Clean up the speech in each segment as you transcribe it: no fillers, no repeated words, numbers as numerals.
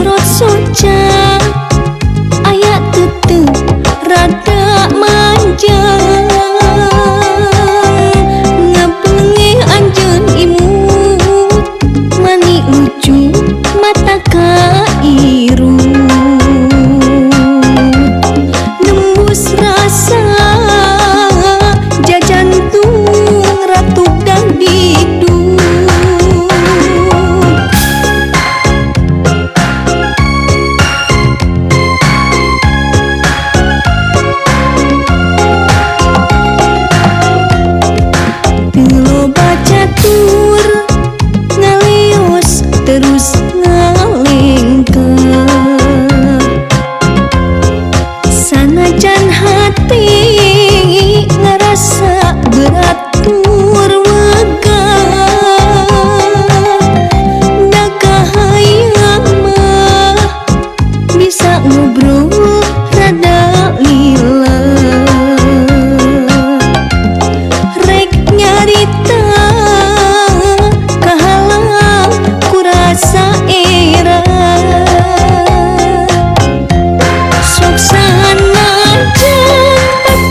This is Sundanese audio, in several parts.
sorot soca aya tetep rada manja ngapenge anjeun imut mani lucu mata kairu nembus rasa jajantung ratu dangdidung bacatur ngaleos terus ngalengkeun sanajan hati ngerasa berat tur wegah da kahayang mah bisa ngobrol rada lila rek nyarita kahalang kurasa era sok sanajan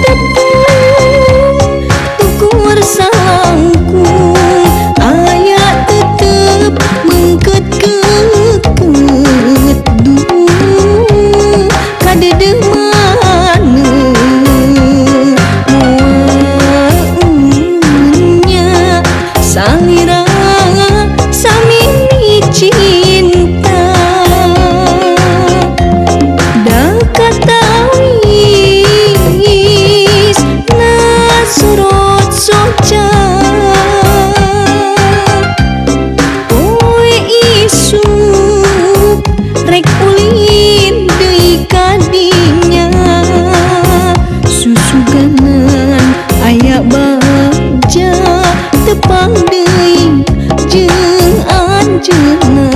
tetepung tukur salangkung aya tetep mengket-ket dung kadeudeung salira samini cinta da katawis na sorot soca poe isuk rek ulin deui kadinya susuganan aya baja tepang deui jeung anjeunna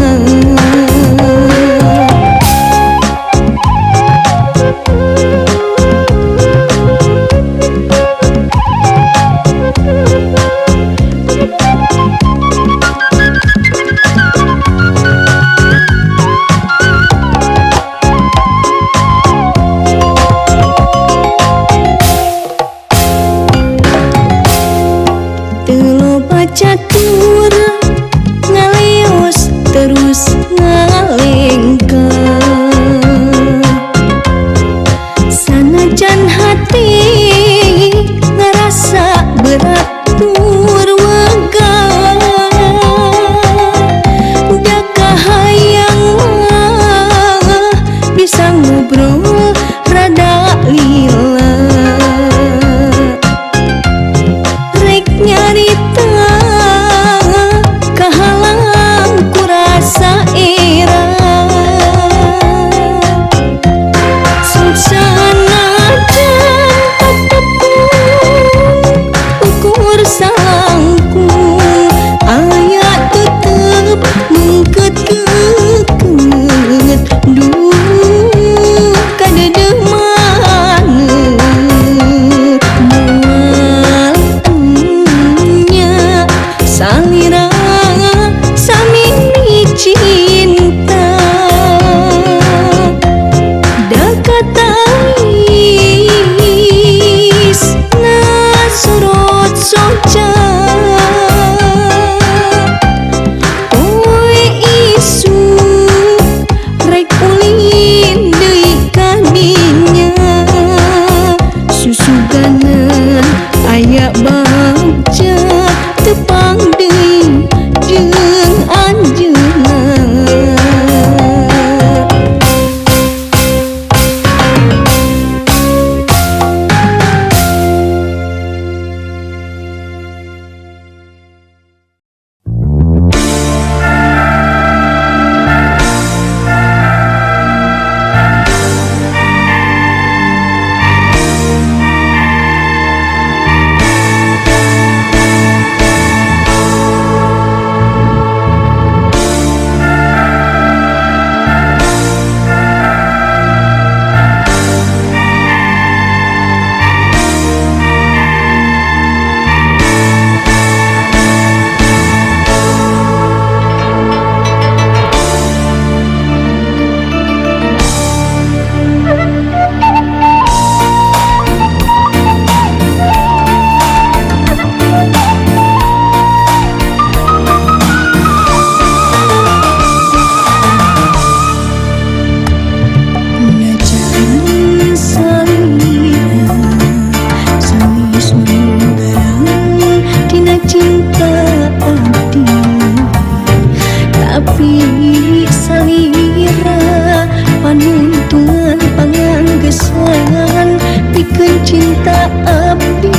cinta abdi.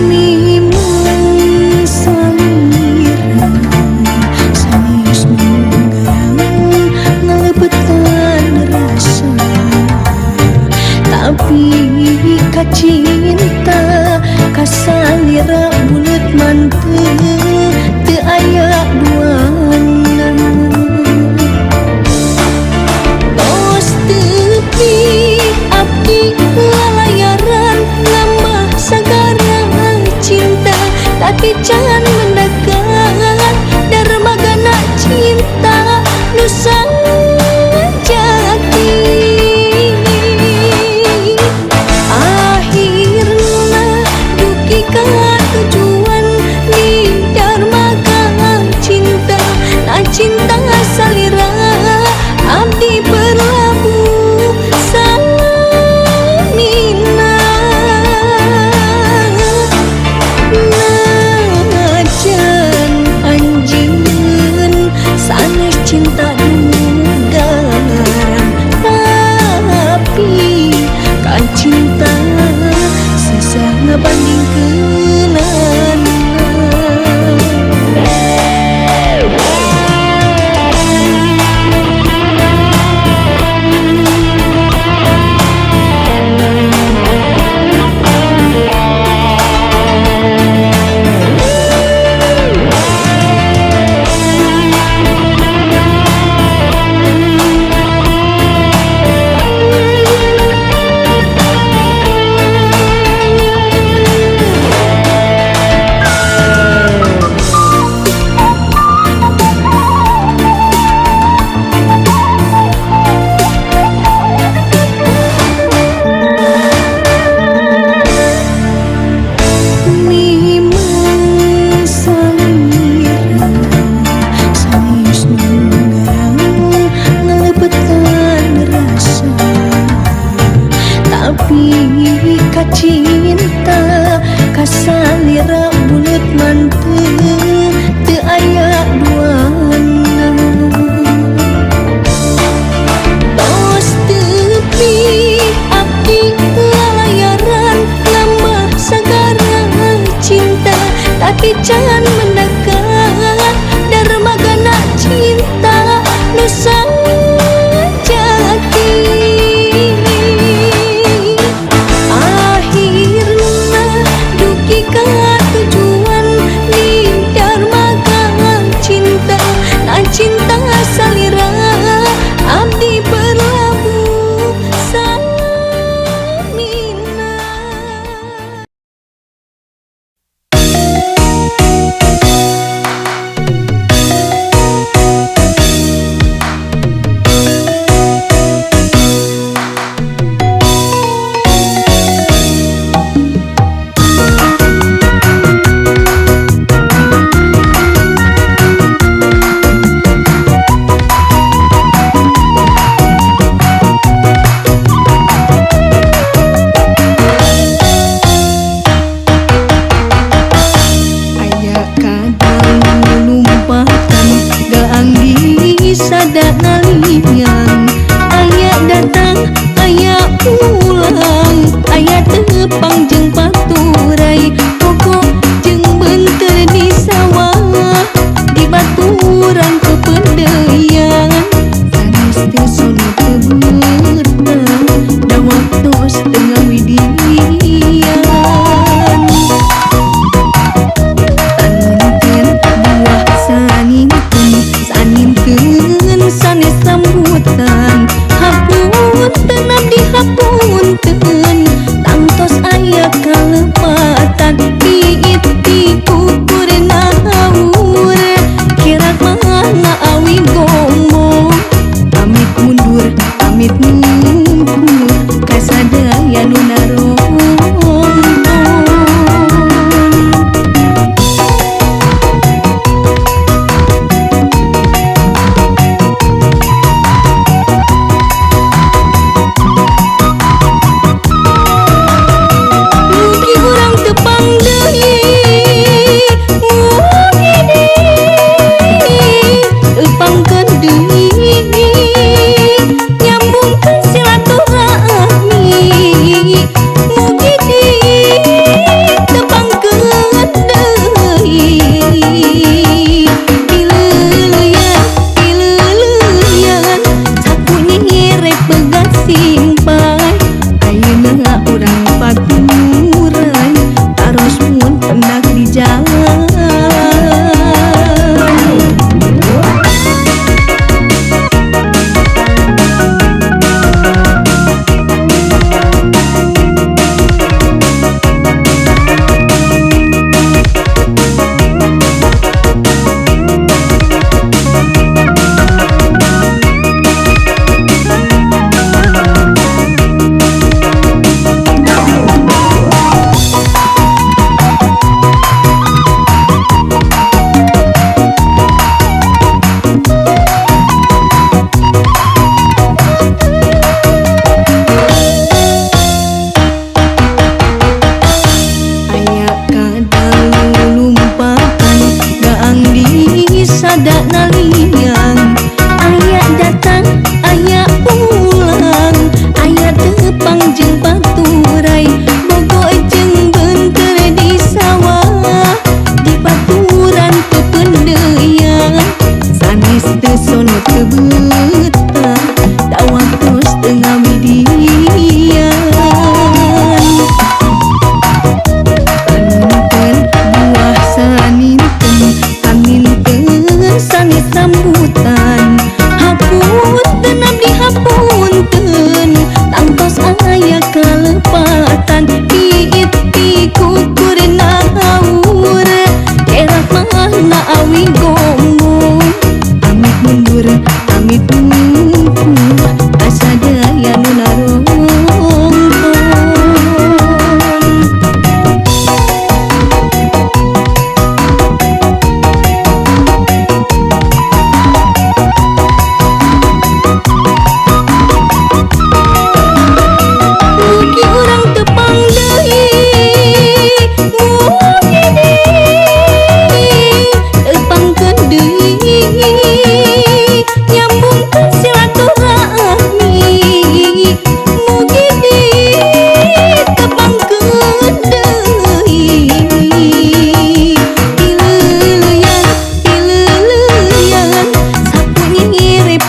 Mimang salira sanes nunggang ngalebetan rasa, tapi kacinta kasalira bulet manteng teu aya duana. Tos tepi abdi lalayaran nambah sagara cinta, tapi can mendekat darmagana cinta nu sajati. Akhirna duki ka tujuan di darmaga cinta, na cinta salira abdi berlabuh samina. Najan anjeun sanes cinta dugaran, tapi kan cinta susah ngabandingkeunana. Mimang salira sanes nunggang ngalebetan rasa, tapi kacinta kasalira bulet manteng teu aya duana. Tos tepi abdi lalayaran nambah sagara cinta, tapi can mendekat darmagana cinta nu sajati. Akhirna duki ka tujuan di darmaga cinta, na cinta salira abdi berlabuh samina. Aya kadang numpatan gaang di sadanalingan, aya datang aya pulang, aya tepang jeung paturai, pokok jeung beunteur di sawah, di baturan kepedeyan, sanes teu sona teu beurtang, da waktos tengah widian. Tanenten buah saninten, saninten sanes rambutan, hapunten abdi hapunten, tangtos aya kalepatan, biit di ukur ngawur, kira mana awi gomo, pamit mundur pamit ngumpul, kasadaya nu narontong. Rugi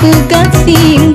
teu gasing